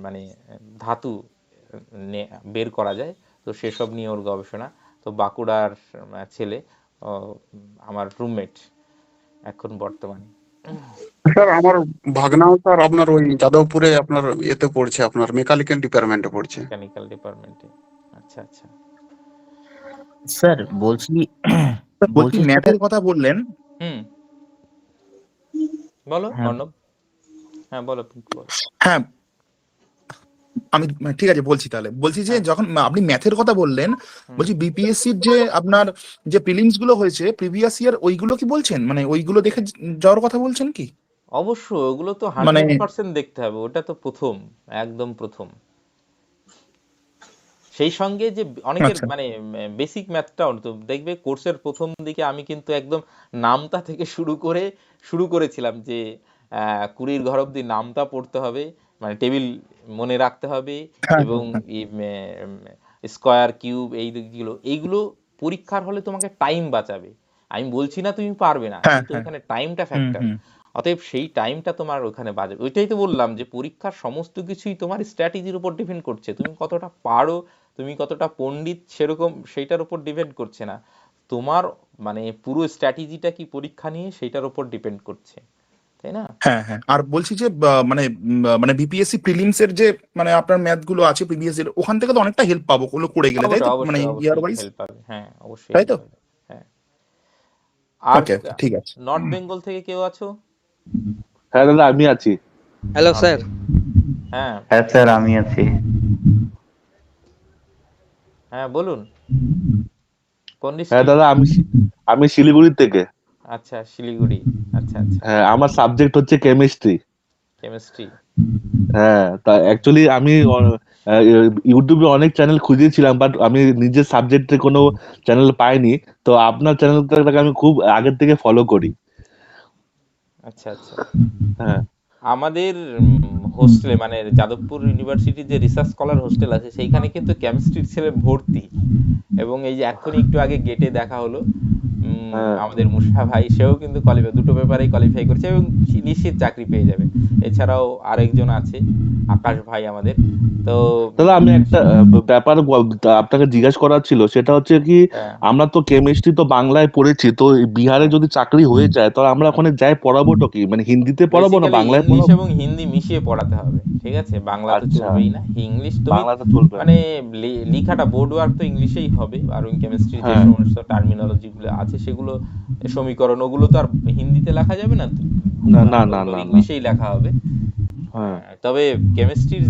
মানে ধাতু বের করা যায়, তো সেসব নিয়ে ওর গবেষণা। তো বাঁকুড়ার ছেলে, আমার রুমমেট এখন বর্তমানে। স্যার আমার ভাগনাও স্যার আপনার ওই যাদবপুরে আপনার এতে পড়ছে, আপনার মেকানিক্যাল ডিপার্টমেন্টে পড়ছে। মেকানিক্যাল ডিপার্টমেন্টে, আচ্ছা আচ্ছা। স্যার বলছি বলছি বলছি স্যার, ম্যাথের কথা বললেন। হুম, বলো হ্যাঁ অর্ণব। হ্যাঁ বলো, পিঙ্কু বলো। হ্যাঁ, আমি ঠিক আছে বলছি, তাহলে বলছি যে হ্যাঁ। যখন আপনি ম্যাথের কথা বললেন, হুম। বলছি বিপিএসসির যে আপনার যে প্রিলিমস গুলো হয়েছে প্রিভিয়াস ইয়ার, ওইগুলো কি বলছেন, মানে ওইগুলো দেখে যাওয়ার কথা বলছেন কি? অবশ্যই ওগুলো তো মানে 100% দেখতে হবে, ওটা তো প্রথম, একদম প্রথম। সেই সঙ্গে যে অনেকের আচ্ছা মানে বেসিক ম্যাথটাও তো দেখবে কোর্সের প্রথম দিকে আমি কিন্তু একদম নামতা থেকে শুরু করেছিলাম যে 20 ঘর অব্দি নামতা পড়তে হবে, মানে টেবিল মনে রাখতে হবে, হ্যাঁ এবং স্কয়ার কিউব এইগুলো পরীক্ষার হলে তোমাকে টাইম বাঁচাবে। আমি বলছি না তুমি পারবে না, হ্যাঁ কিন্তু হ্যাঁ এখানে টাইমটা হুম ফ্যাক্টর। হুম অতএব সেই টাইমটা তোমার ওখানে বাজে। ওইটাই তো বললাম যে পরীক্ষার সমস্ত কিছুই তোমার স্ট্র্যাটেজির উপর ডিপেন্ড করছে, তুমি কতটা পারো, তুমি কতটা পণ্ডিত সেরকম সেইটার উপর ডিপেন্ড করছে না, তোমার মানে পুরো স্ট্র্যাটেজিটা কি পরীক্ষা নিয়ে সেইটার উপর ডিপেন্ড করছে, তাই না? হ্যাঁ হ্যাঁ আর বলছি যে মানে বিপিএসসি প্রিলিমস এর যে মানে আপনার ম্যাথ গুলো আছে প্রিভিয়াস এর, ওখান থেকে তো অনেকটা হেল্প পাবো ওগুলো করে গেলে, তাই অবশ্যই তো? মানে অবশ্যই ইয়ার অবশ্যই ওয়াইজ, হেল্প পাবে, হ্যাঁ অবশ্যই তাই হেল্প তো? পাবে। হ্যাঁ, আর ওকে ওকে ঠিক আছে। নর্থ বেঙ্গল থেকে কেউ আছো? হ্যাঁ দাদা আমি আছি। Hello north sir. হ্যাঁ হ্যাঁ স্যার আমি আছি। হ্যাঁ বলুন, কোন হ্যাঁ ডিস্ট্রিক্ট? দাদা আমি শিলিগুড়ি থেকে। আচ্ছা, শিলিগুড়ি। আচ্ছা আচ্ছা, হ্যাঁ আমার সাবজেক্ট হচ্ছে কেমিস্ট্রি। কেমিস্ট্রি। হ্যাঁ তা অ্যাকচুয়ালি আমি ইউটিউবে অনেক চ্যানেল খুঁজেছিলাম, বাট আমি নিজের সাবজেক্টে কোনো চ্যানেল পাইনি। তো আপনার চ্যানেলটাকে আমি খুব আগের থেকে ফলো করি। আচ্ছা আচ্ছা, হ্যাঁ আমাদের হোস্টেলে মানে যাদবপুর ইউনিভার্সিটির যে রিসার্চ স্কলার হোস্টেল আছে সেইখানে কিন্তু কেমিস্ট্রির ছেলে ভর্তি, এবং এই যে এখনই একটু আগে গেটে দেখা হলো হ্যাঁ আমাদের মুশা ভাই, সেও কিন্তু কোয়ালিফাই, দুটো পেপারেই কোয়ালিফাই করছে এবং নিশ্চিত চাকরি পেয়ে যাবে। এছাড়াও আরেকজন আছে আকাশ ভাই আমাদের। তো দাদা আমি একটা ব্যাপার আপনাকে জিজ্ঞাসা করার ছিল, সেটা হচ্ছে কি হ্যাঁ, আমরা তো কেমিস্ট্রি তো বাংলায় পড়েছি, তো বিহারে যদি চাকরি হয়ে যায় তাহলে আমরা ওখানে যাই পড়াবোটা কি, মানে হিন্দিতে পড়াবো না বেসিক্যালি বাংলায় ইংলিশ পড়াবো? এবং হিন্দি মিশিয়ে পড়াতে হবে, ঠিক আছে? বাংলা তো আচ্ছা চলবেই না, ইংলিশ তুমি বাংলাতে চলবে না। মানে লেখাটা বোর্ড ওয়ার্ক তো ইংলিশেই হবে, আর ওই কেমিস্ট্রির যে হ্যাঁ সমস্ত টার্মিনোলজি গুলো আছে সেগুলো, সমীকরণ, ওগুলো তো আর হিন্দিতে লেখা যাবে না, না না না ওগুলো না না ইংলিশেই লেখা হবে। হ্যাঁ তবে কেমিস্ট্রির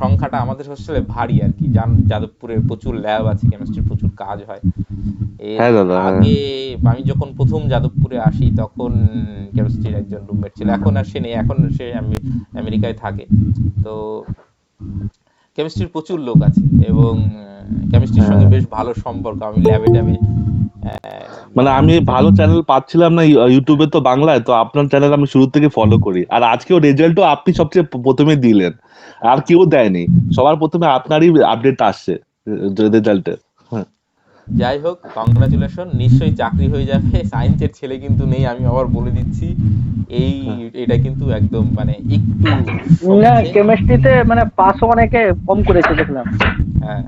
সংখ্যাটা আমাদের হোস্টেলে ভারী আর কি, যাদবপুরে প্রচুর ল্যাব আছে, কেমিস্ট্রির প্রচুর কাজ হয়। এর হ্যাঁ দাদা হ্যাঁ আগে আমি যখন প্রথম যাদবপুরে আসি তখন কেমিস্ট্রির একজন রুমমেট ছিল, এখন আর সে নেই, এখন সে আমেরিকায় থাকে। তো কেমিস্ট্রির প্রচুর লোক আছে এবং কেমিস্ট্রির সঙ্গে হ্যাঁ বেশ ভালো সম্পর্ক, আমি ল্যাবে ট্যাবে মানে মানে আমি ভালো চ্যানেল পাচ্ছিলাম না ইউটিউবে তো বাংলায়, তো আপনার চ্যানেল আমি শুরু থেকে ফলো করি, আর আজকেও রেজাল্টও আপনি সবচেয়ে প্রথমে দিলেন, আর কেউ দেয়নি, সবার প্রথমে আপনারই আপডেট আসছে রেজাল্টের। যাই হোক, কংগ্রাচুলেশন, নিশ্চয়ই চাকরি হয়ে যাবে। সায়েন্সের ছেলে কিন্তু নেই, আমি আবার বলে দিচ্ছি। এটা কিন্তু একদম মানে একটু না, সমস্যা। কেমিস্ট্রিতে মানে পাসও অনেকে কম করেছে দেখলাম। হ্যাঁ,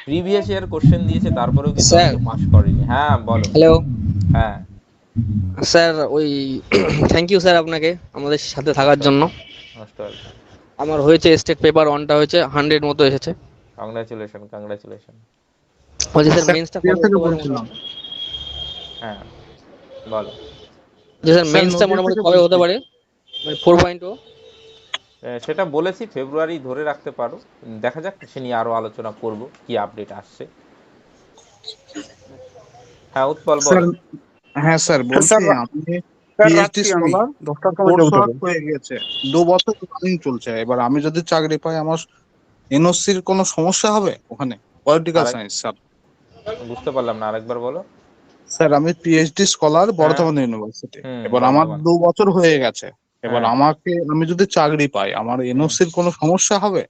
প্রিভিয়াস ইয়ার কোশ্চেন দিয়েছে তারপরেও কিন্তু স্যার অনেকে পাস করেনি। হ্যাঁ বলো। হ্যালো হ্যাঁ, স্যার, ওই থ্যাংক ইউ স্যার আপনাকে আমাদের সাথে থাকার জন্য। নষ্ট হয়েছে। আমার হয়েছে স্টেট পেপার 1টা হয়েছে 100 মতো এসেছে। Congratulation congratulation. বলছি স্যার স্যার মেন্সটা প্রিয়া কবে থেকে হতে পারে বলছিলাম। মোটামুটি? হ্যাঁ বলো। যে স্যার স্যার মেন্সটা নদিয়া মোটামুটি থেকে কবে হতে বলছি। পারে, মানে 4.0? সেটা বলেছি ফেব্রুয়ারি ধরে রাখতে পারো, দেখা যাক, সে নিয়ে আরো আলোচনা করব কি আপডেট আসছে। হ্যাঁ উৎপল স্যার বলো। হ্যাঁ স্যার বলছি স্যার আমি স্যার পিএইচডি রাখছি, আমি স্কলার 10টার সময় কোর্স উঠে ওয়ার্ক হয়ে গেছে, 2 বছর রানিং চলছে। এবার আমি যদি চাকরি পাই আমার এনওসির কোনো সমস্যা হবে ওখানে? পলিটিক্যাল আরেক সায়েন্স স্যার। বুঝতে পারলাম না, আরেকবার বলো। স্যার আমি পিএইচডি স্কলার হ্যাঁ, বর্ধমান ইউনিভার্সিটি। এবার আমার বর্ধমান। 2 বছর হয়ে গেছে। এবার হ্যাঁ, আমি যদি চাকরি পাই আমার এনওসির কোনো সমস্যা হবে?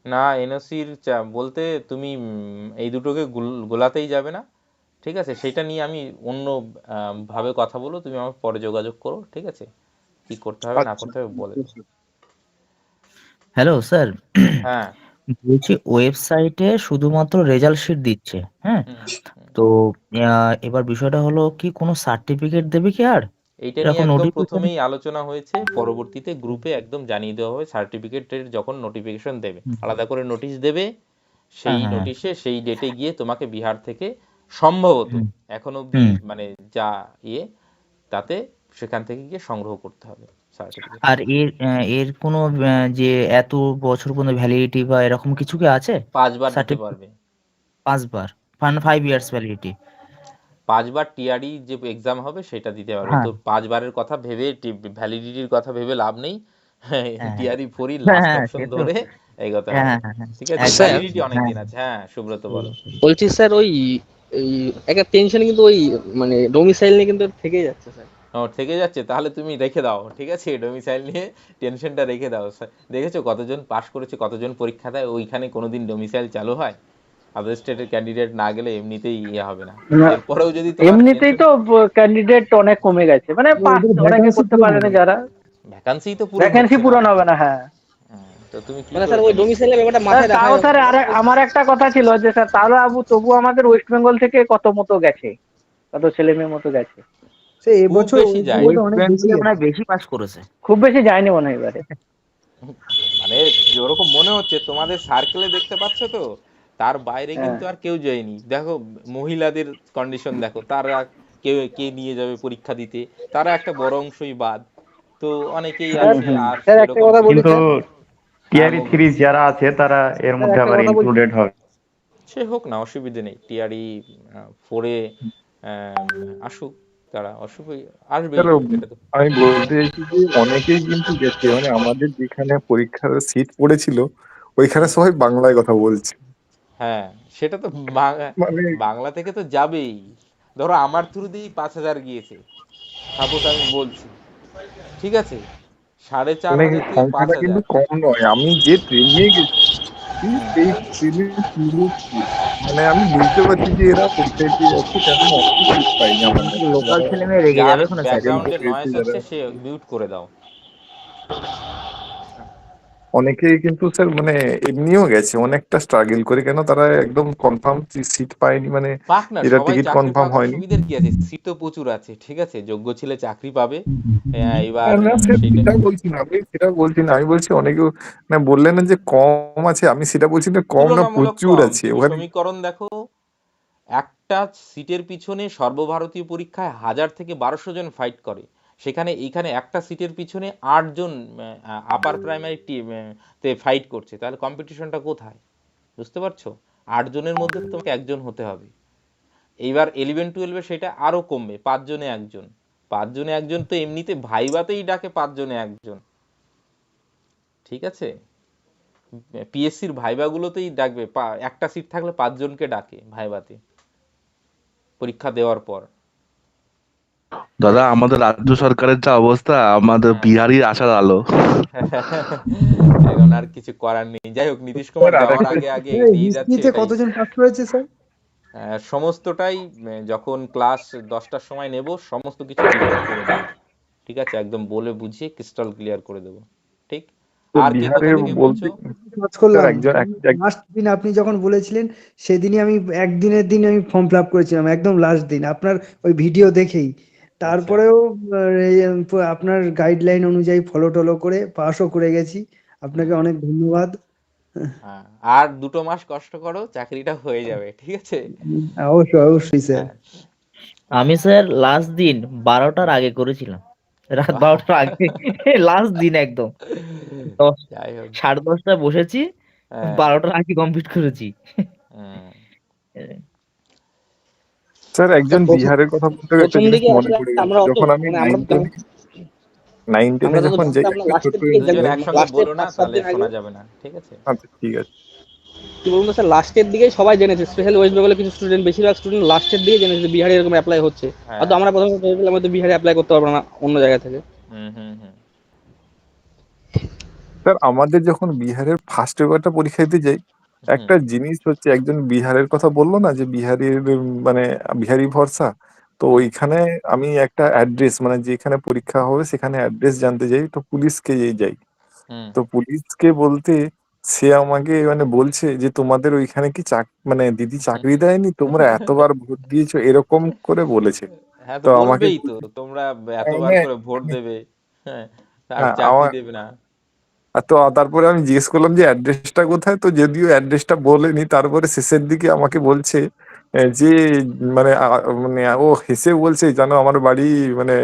না এনওসির বলতে তুমি এই দুটোকে গোলাতেই যাবে না, ঠিক আছে? সেটা নিয়ে আমি অন্য ভাবে কথা বলবো, তুমি আমার পরে যোগাযোগ করো, ঠিক আছে? কি করতে হবে না আচ্ছা করতে হবে বলে দেবো। হ্যালো স্যার, হ্যাঁ, বলছি ওয়েবসাইটে শুধুমাত্র রেজাল্ট শিট দিচ্ছে, হ্যাঁ? হুম, হুম। তো এবার বিষয়টা হলো কি কোনো সার্টিফিকেট দেবে কি আর এইটা নিয়ে এরকম একদম নোটিফিকেশন? প্রথমেই আলোচনা হয়েছে, পরবর্তীতে গ্রুপে একদম জানিয়ে দেওয়া হবে সার্টিফিকেটের যখন নোটিফিকেশন দেবে, আলাদা করে নোটিশ দেবে, হ্যাঁ সেই হ্যাঁ নোটিশে সেই ডেটে গিয়ে তোমাকে বিহার থেকে সম্ভবত হুম এখন অবধি হুম। মানে যা তাতে সেখান থেকে গিয়ে সংগ্রহ করতে হবে সার্টিফিকেট। আর এর কোনো যে এত বছর পর্যন্ত ভ্যালিডিটি বা এরকম কিছু কি আছে 5 বার দিতে সার্টিফিকেট? পারবে। 5 বার, 5 ইয়ার্স ভ্যালিডিটি? 5 বার টিআরই যে এক্সাম হবে সেটা দিতে পারবে। হ্যাঁ তো 5 বারের কথা ভেবে ভ্যালিডিটির কথা ভেবে লাভ নেই। হ্যাঁ হ্যাঁ টিআরই 4ই হ্যাঁ লাস্ট হ্যাঁ, অপশন সে তো ধরে এগোতে হ্যাঁ হবে। হ্যাঁ হ্যাঁ ঠিক আছে, একদম স্যার ভ্যালিডিটি অনেক হ্যাঁ দিন আছে। হ্যাঁ সুব্রত বলো। বলছি স্যার ওই এই একটা টেনশন কিন্তু ওই মানে ডোমিসাইল নিয়ে কিন্তু থেকেই যাচ্ছে স্যার। ও থেকে যাচ্ছে, তাহলে তুমি রেখে দাও, ঠিক আছে, ডোমিসাইল নিয়ে টেনশনটা রেখে দাও। দেখেছো কতজন পাশ করেছে, কতজন পরীক্ষা দেয়, ওইখানে কোনোদিন ডোমিসাইল চালু হয়? আদার স্টেটের ক্যান্ডিডেট না গেলে এমনিতেই ইয়ে হবে না। না, এরপরেও যদি তোমার এমনিতেই তো ক্যান্ডিডেট অনেক কমে গেছে, মানে পাস ওদের অনেকে ভ্যাকান্সি করতে পূরণ পারেনি হবে। যারা, ভ্যাকান্সি তো পূরণ ভ্যাকেন্সি হচ্ছে না। পূরণ হবে না। হ্যাঁ তো তুমি কি মানে করে স্যার ওই ডোমিসাইলের ব্যাপারটা মাথায় রাখা তাও যাবে স্যার না। আমার একটা কথা ছিল যে স্যার তাহলে তবু আমাদের ওয়েস্ট বেঙ্গল থেকে কত মতো গেছে, কত ছেলে মেয়ে মতো গেছে? সে খুব এবছর বেশি ওয়েস্ট যায়নি, বেঙ্গলে ওয়েস্ট অনেক বেশি বেঙ্গলে মনে গেছে। হয় বেশি পাস করেছে। খুব বেশি যায়নি মনে হয় এবারে। মানে যেরকম মনে হচ্ছে তোমাদের সার্কেলে দেখতে পাচ্ছ তো, তার বাইরে হ্যাঁ কিন্তু আর কেউ যায়নি। দেখো মহিলাদের কন্ডিশন দেখো, তারা কে নিয়ে যাবে পরীক্ষা দিতে, তারা একটা বড় অংশই বাদ। তো অনেকেই স্যার, আছে আর স্যার একটা সেরকম কথা বলি কিন্তু স্যার, হ্যাঁ টিআরই সিরিজ যারা আছে তারা এর স্যার মধ্যে একটা আবার কথা বলছি। ইনক্লুডেড হবে। সে হোক না, অসুবিধে নেই। টিআরই 4-এ আসুক, তারা আসবেই, স্যার এটা তো। আমি বলতে চাইছি যে অনেকেই কিন্তু গেছে, মানে আমাদের যেখানে পরীক্ষার সিট পড়েছিল ওইখানে হুম, সবাই বাংলায় কথা বলছে। হ্যাঁ সেটা তো মানে বাংলা থেকে তো যাবেই। ধরো আমার থ্রু দিয়েই 5,000 গিয়েছে, সাপোজ আমি বলছি, ঠিক আছে, 4,500 থেকে সংখ্যাটা কিন্তু 5,000। কম নয়। আমি যে ট্রেনে গেছি হুম, সেই ট্রেনে মানে আমি বুঝতে পারছি যে এরা পরীক্ষা দিতে যাচ্ছে, কারণ অত সিট পাইনি আমাদের লোকাল যারা ছেলে মেয়ে রেগে যার যাবে ওখানে স্যার। সেকেন্ড ব্যাকগ্রাউন্ডে পেয়েছে নয়েজ যারা হচ্ছে সে মিউট করে দাও। অনেকেই কিন্তু স্যার মানে এমনিও গেছে অনেকটা স্ট্রাগল করে, কেন তারা একদম কনফার্ম সিট পায়নি, মানে পাক না, এরা সবাই টিকিট চাকরি কনফার্ম পাক, হয়নি। অসুবিধার কি আছে? সিট তো প্রচুর আছে, ঠিক আছে, যোগ্য ছেলে চাকরি পাবে। এবার না স্যার সেইটা সেটা বলছি না, আমি সেটা বলছি না, আমি বলছি অনেকে না বললেন না যে কম আছে, আমি সেটা বলছি না, কম না তুলনামূলক প্রচুর কম। আছে তুমি ওখানে। সমীকরণ দেখো, একটা সিটের পিছনে সর্বভারতীয় পরীক্ষায় 1,000 থেকে 1,200 জন ফাইট করে, সেখানে এইখানে একটা সিটের পিছনে 8 জন আপার প্রাইমারি তে ফাইট করছে। তাহলে কম্পিটিশনটা কোথায়? বুঝতে পারছো? 8 জনের মধ্যে তোমাকে একজন হতে হবে। এইবার 11-12-এ সেটা আরো কমবে, 5 জনে একজন। 5 জনে একজন তো এমনিতে ভাইভাতেই ডাকে 5 জনে একজন, ঠিক আছে, পিএসসির ভাইভাগুলোতেই ডাকবে, একটা সিট থাকলে 5 জনকে ডাকে ভাইভাতে পরীক্ষা দেওয়ার পর। দাদা আমাদের রাজ্য সরকারের যা অবস্থা, আমাদের হ্যাঁ বিহারি আশার আলো। এখন আর কিছু করার নেই। যাই হোক, নীতিশ কুমার স্যার যাওয়ার আরেকটা আগে আগে স্যার দিয়ে যাচ্ছে হিস্ট্রিতে এটাই। কতজন পাস করেছে স্যার? সমস্তটাই যখন ক্লাস 10টার সময় নেব সমস্ত কিছু ক্লিয়ার করে দেবো, ঠিক আছে, একদম বলে বুঝিয়ে ক্রিস্টাল ক্লিয়ার করে দেবো। ঠিক। তো আর কে কোথা বিহারের থেকে বলতে বলছো? কাজ স্যার করলাম একজন লাস্ট দিন আপনি যখন বলেছিলেন, সেদিনই আমি একদিনের দিন আমি ফর্ম ফিল আপ করেছিলাম, একদম লাস্ট দিন আপনার ওই ভিডিও দেখেই। আচ্ছা, তারপরেও আপনার গাইডলাইন অনুযায়ী ফলো টলো করে পাসও করে গেছি। আপনাকে হুম, অনেক ধন্যবাদ। হ্যাঁ, আর 2 মাস কষ্ট করো, চাকরিটা হয়ে যাবে, ঠিক আছে। অবশ্যই অবশ্যই স্যার। হ্যাঁ, আমি স্যার লাস্ট দিন 12টার আগে করেছিলাম, রাত বাহ, 12টার আগে, লাস্ট দিন একদম যাই হোক, 10:30টায় বসেছি, হ্যাঁ, 12টার আগে কমপ্লিট করেছি। হুম, স্যার একজন প্রথম বিহারের কথা বলতে গেলে একটা প্রথম জিনিস দিকে মনে আসলে পড়ে গেল, আমরা অত যখন আমি মানে নাইন টেনে আমরা তো যখন যাই জানতাম না, একটা লাস্টের ছোট্ট দিকে দুজন একসঙ্গে লাস্টের বলো না, 5-7 তাহলে দিন আগে শোনা যাবে না, ঠিক আছে। আচ্ছা ঠিক আছে। কি বলুন তো স্যার, লাস্টের দিকেই সবাই জেনেছে, স্পেশালি ওয়েস্ট বেঙ্গলের কিছু স্টুডেন্ট, বেশিরভাগ স্টুডেন্ট লাস্টের দিকে জেনেছে যে বিহারে এরকম অ্যাপ্লাই হচ্ছে। হ্যাঁ, হয়তো আমরা প্রথমে ভেবেছিলাম হয়তো বিহারে অ্যাপ্লাই করতে পারবো না অন্য জায়গা থেকে। হুম হুম হুম স্যার আমাদের যখন বিহারের ফার্স্ট পেপারটা পরীক্ষা দিতে যাই, হুম একটা জিনিস হচ্ছে একজন বিহারের কথা বললো না যে বিহারির মানে বিহারি ভরসা, তো হুম ওইখানে আমি একটা অ্যাড্রেস মানে যেখানে পরীক্ষা হবে সেখানে অ্যাড্রেস জানতে যাই, তো পুলিশকে যাই। হুম। তো পুলিশকে বলতে সে আমাকে মানে বলছে যে তোমাদের ওইখানে কি মানে দিদি চাকরি দেয়নি, তোমরা এতবার ভোট দিয়েছো, এরকম করে বলেছে। হ্যাঁ, তো তো আমাকে বলবেই তো, তোমরা এতবার মানে করে ভোট দেবে, হ্যাঁ, আর হ্যাঁ, চাকরি দেবে না। তো তারপরে আমি জিজ্ঞেস করলাম যে অ্যাড্রেসটা কোথায়, তো যদিও অ্যাড্রেসটা বলেনি, তারপরে শেষের দিকে আমাকে বলছে যে মানে মানে ও হেসে বলছে জানো আমার বাড়ি মানে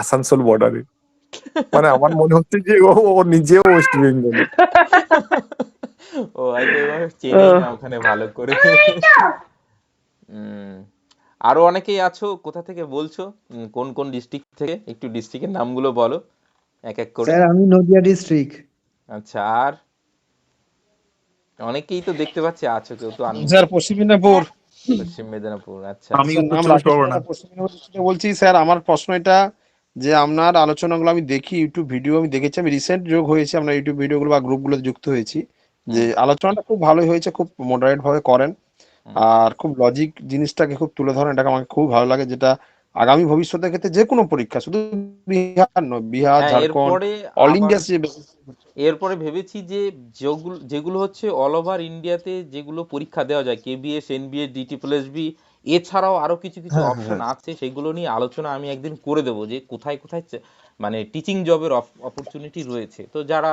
আসানসোল বর্ডারে। মানে আমার মনে হচ্ছে যে ও ও নিজেও ওয়েস্ট বেঙ্গলি। ও হয়তো এভাবে চেনেই না ওখানে ভালো করে। উম, আরো অনেকেই আছো, কোথা থেকে বলছো? কোন কোন ডিস্ট্রিক্ট থেকে? একটু ডিস্ট্রিক্টের নামগুলো বলো এক এক করে। স্যার আমি নদিয়া ডিস্ট্রিক্ট। আচ্ছা, আর অনেকেই তো দেখতে পাচ্ছি আছো, কেউ তো স্যার আনমিউটেড। পশ্চিম মেদিনীপুর। পশ্চিম মেদিনীপুর, আচ্ছা। আমি স্যার উত্তর নাম চব্বিশ রাকেশ পরগনা। সাহা, পশ্চিম মেদিনীপুর থেকে বলছি। স্যার আমার প্রশ্ন এটা যে আপনার আলোচনাগুলো আমি দেখি, ইউটিউব ভিডিও আমি দেখেছি, আমি রিসেন্ট যোগ হয়েছি আপনার ইউটিউব ভিডিওগুলো বা গ্রুপগুলোতে যুক্ত হয়েছি, যে হুম আলোচনাটা খুব ভালোই হয়েছে, খুব মডারেট ভাবে করেন হুম আর খুব লজিক জিনিসটাকে খুব তুলে ধরেন, এটাকে আমাকে খুব ভালো লাগে, যেটা আগামী ভবিষ্যতের ক্ষেত্রে যে কোনো পরীক্ষা, শুধু বিহার নয়, বিহার হ্যাঁ, ঝাড়খণ্ড এরপরে অল আবার ইন্ডিয়া যে এরপরে ভেবেছি যে যেগুলো যেগুলো হচ্ছে অল ওভার ইন্ডিয়াতে যেগুলো পরীক্ষা দেওয়া যায়, কেবিএস, এনবিএস, ডিটিপিএসবি, এছাড়াও আরো কিছু কিছু হ্যাঁ হ্যাঁ অপশন হ্যাঁ আছে, সেগুলো নিয়ে আলোচনা আমি একদিন করে দেবো, যে কোথায় কোথায় মানে টিচিং জবের অপরচুনিটি রয়েছে। তো যারা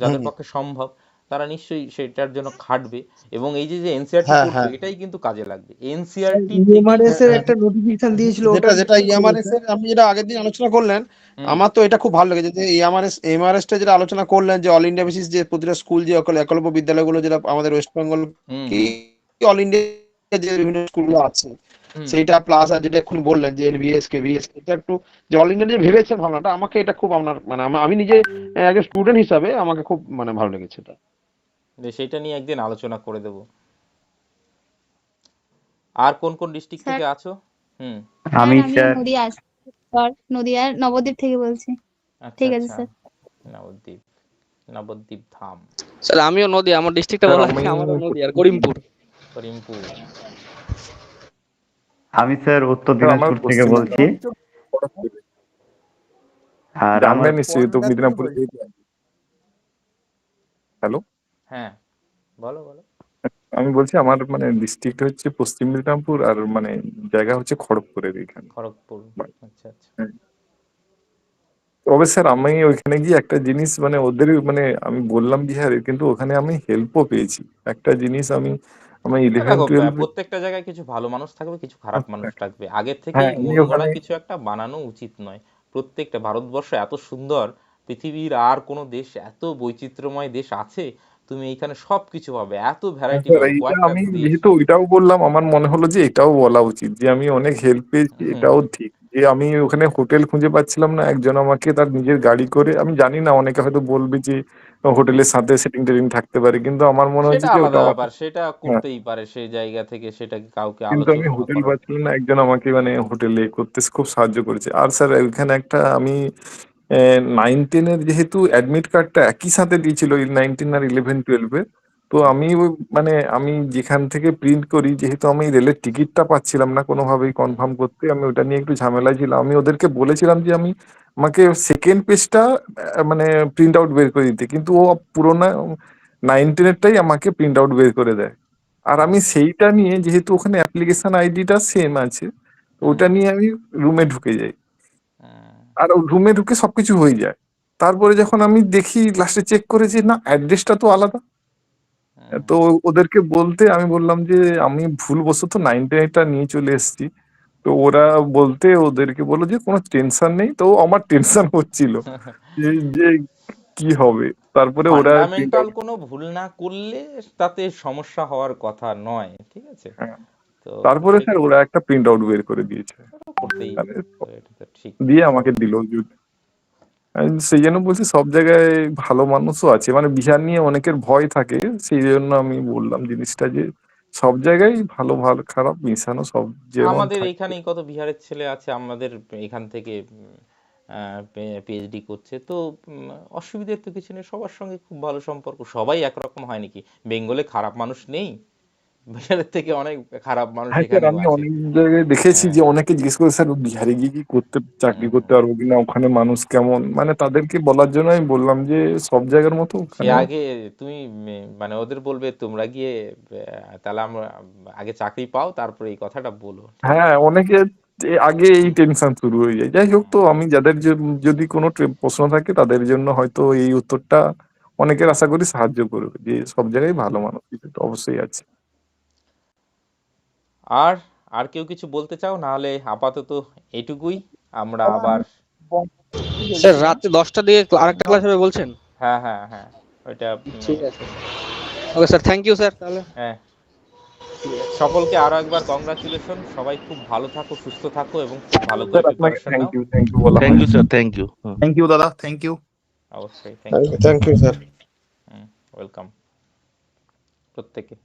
যাদের হুম, পক্ষে সম্ভব তারা নিশ্চয়ই সেটার জন্য খাটবে। এবং এই যে যে এনসিআরটি হ্যাঁ পড়ছো, হ্যাঁ এটাই কিন্তু কাজে লাগবে। স্যার এনসিআরটি থেকেই ইএমআরএস এর হ্যাঁ একটা নোটিফিকেশন দিয়েছিল, যেটা ওটা যেটা কি করবো ইএমআরএস স্যার? এর আপনি যেটা আগের দিন আলোচনা করলেন, হুম আমার তো এটা খুব ভালো লেগেছে যে এমআরএস টা যেটা আলোচনা করলেন, যে অল ইন্ডিয়া বেসিস যে প্রতিটা স্কুল যে একলব্য বিদ্যালয়গুলো যেটা আমাদের ওয়েস্ট বেঙ্গল হুম কি হুম অল ইন্ডিয়া যে বিভিন্ন স্কুলগুলো আছে হুম সেইটা, প্লাস আর যেটা এখন বললেন যে এনভিএস কেভিএস, এটা একটু যে অল ইন্ডিয়া যে ভেবেছেন ভাবনাটা, আমাকে এটা খুব আপনার মানে আমি নিজে একজন স্টুডেন্ট হিসাবে আমাকে খুব মানে ভালো লেগেছে এটা। সেটা নিয়ে একদিন আলোচনা করে দেবো। আর কোন কোন ডিস্ট্রিক্ট স্যার থেকে আছো? হুম স্যার আমি আমি স্যার নদিয়ার নবদ্বীপ থেকে বলছি। আচ্ছা ঠিক আছে আচ্ছা, স্যার। নবদ্বীপ, নবদ্বীপ ধাম, স্যার আমিও নদিয়া, আমার ডিস্ট্রিক্টটা স্যার বলা আমি আছে, আমারও নদিয়ার করিমপুর। করিমপুর। আমি স্যার উত্তর স্যার আমার দিনাজপুর থেকে পশ্চিম বলছি। মেদিনীপুর তো খড়গপুর। আর আমার জানবেন নিশ্চয়ই তো মেদিনীপুর। হ্যালো, হ্যাঁ, বলো বলো। আমি বলছি আমার মানে ডিস্ট্রিক্ট হচ্ছে পশ্চিম মেদিনীপুর আর মানে জায়গা হচ্ছে খড়গপুরের এখানে। খড়গপুর, আচ্ছা আচ্ছা। হ্যাঁ। তবে স্যার আমি ওইখানে গিয়ে একটা জিনিস মানে ওদের মানে আমি বললাম বিহারে, কিন্তু ওখানে আমি হেল্পও পেয়েছি। একটা জিনিস আমি আমার ইলেভেন দেখো, টুয়েলভ প্রত্যেকটা জায়গায় কিছু ভালো মানুষ থাকবে, কিছু খারাপ মানুষ থাকবে। আগের থেকেই হ্যাঁ আমি মন গড়া ওখানে কিছু একটা বানানো উচিত নয়। প্রত্যেকটা, ভারতবর্ষ এত সুন্দর, পৃথিবীর আর কোনো দেশ এত বৈচিত্র্যময় দেশ আছে? তুমি এইখানে সবকিছু পাবে, এত হ্যাঁ ভ্যারাইটি স্যার, পাবে, এইটা কয়েকটা আমি দেশ। যেহেতু ওইটাও বললাম, আমার মনে হলো যে এটাও বলা উচিত যে আমি অনেক হেল্প পেয়েছি, হুম এটাও হুম ঠিক। যে আমি ওখানে হোটেল খুঁজে পাচ্ছিলাম না, একজন আমাকে তার নিজের গাড়ি করে, আমি জানি না অনেকে হয়তো বলবে যে হোটেলের সাথে সেটিং টেটিং থাকতে পারে, কিন্তু আমার মনে হচ্ছে সেটা যে ওটা আলাদা আমার ব্যাপার, সেটা হ্যাঁ, করতেই পারে সেই জায়গা থেকে, সেটাকে কাউকে কিন্তু আমি আলোচনা হোটেল করার। পাচ্ছিলাম না, একজন আমাকে মানে হোটেলে করতে খুব সাহায্য করেছে। আর স্যার ওইখানে একটা আমি 9-10-এর যেহেতু অ্যাডমিট কার্ডটা একই সাথে দিয়েছিল, 19 আর 11-12-এ, তো হুম আমি মানে আমি যেখান থেকে প্রিন্ট করি, যেহেতু আমি রেলের টিকিটটা পাচ্ছিলাম না কোনোভাবেই হুম কনফার্ম করতে, আমি ওটা নিয়ে একটু ঝামেলায় ছিলাম। আমি ওদেরকে বলেছিলাম যে আমাকে সেকেন্ড পেজটা মানে প্রিন্ট আউট বের করে দিতে, কিন্তু ও পুরোনো 9-10-এরটাই আমাকে প্রিন্ট আউট বের করে দেয়। আর হুম আমি সেইটা নিয়ে, যেহেতু ওখানে অ্যাপ্লিকেশন আইডিটা সেম আছে, তো হুম ওটা নিয়ে আমি রুমে ঢুকে যাই, হুম আর রুমে ঢুকে সবকিছু হয়ে যায়। তারপরে যখন আমি দেখি লাস্টে চেক করে যে না, অ্যাড্রেসটা তো আলাদা, হুম। তো ওদেরকে বলতে আমি বললাম যে আমি ভুলবশত 9-10টা নিয়ে চলে এসেছি। তো ওরা বলতে ওদেরকে বললো যে কোনো টেনশন নেই, তো আমার টেনশন হচ্ছিল যে যে কি হবে। তারপরে ওরা প্রিন্ট ফান্ডামেন্টাল আউট, কোনো ভুল না করলে তাতে সমস্যা হওয়ার কথা নয়, ঠিক আছে? হ্যাঁ, তো তারপরে সেটা স্যার ওরা একটা প্রিন্ট আউট বের করে দিয়েছে, করতেই মানে হবে, তো এটা তো ঠিক। দিয়ে আমাকে দিল। আমি সেই জন্য বলছি সব জায়গায় ভালো মানুষও আছে, মানে বিহার নিয়ে অনেকের ভয় থাকে, সেই জন্য আমি বললাম জিনিসটা যে সব জায়গায় ভালো ভালো খারাপ মিশানো সব যেমন আমাদের থাকে। এইখানেই কত বিহারের ছেলে আছে, আমাদের এখান থেকে পিএইচডি করছে, তো অসুবিধার তো কিছু নেই, সবার সঙ্গে খুব ভালো সম্পর্ক। সবাই একরকম হয় নাকি? বেঙ্গলে খারাপ মানুষ নেই? বিহারের থেকে অনেক খারাপ মানুষ হ্যাঁ স্যার, এখানেও আমি আছে। অনেক জায়গায় দেখেছি হ্যাঁ যে অনেকে জিজ্ঞেস করে স্যার বিহারে গিয়ে কি করতে চাকরি করতে পারবো কিনা, ওখানে মানুষ কেমন, মানে তাদেরকে বলার জন্য আমি বললাম যে সব জায়গার মতো সে ওখানেও। আগে তুমি মানে ওদের বলবে তোমরা গিয়ে তাহলে আমরা আগে চাকরি পাও, তারপরে এই কথাটা বলো, ঠিক হ্যাঁ, আছে? অনেকে আগে এই টেনশন শুরু হয়ে যায়। যাই হোক, তো আমি যাদের যদি কোনো প্রশ্ন থাকে তাদের জন্য হয়তো এই উত্তরটা অনেকের আশা করি সাহায্য করবে, যে সব জায়গায় ভালো মানুষ কিন্তু অবশ্যই আছে। আর আর কেউ কিছু বলতে চাও? না হলে আপাতত এইটুকুই, আমরা আবার। স্যার রাতে 10টার দিকে আরেকটা ক্লাস হবে বলছেন? হ্যাঁ হ্যাঁ হ্যাঁ, ওইটা ঠিক আছে। Okay sir, thank you sir তাহলে। হ্যাঁ, সকলকে আরো একবার কংগ্রাচুলেশন, সবাই খুব ভালো থাকো, সুস্থ থাকো এবং খুব ভালো করে স্যার আপনাকে প্রিপারেশন নাও। থ্যাংক ইউ বলা থ্যাংক হয়। You sir, thank you. Thank you দাদা, থ্যাংক ইউ। অবশ্যই, thank you. Thank you sir. Welcome. প্রত্যেকে।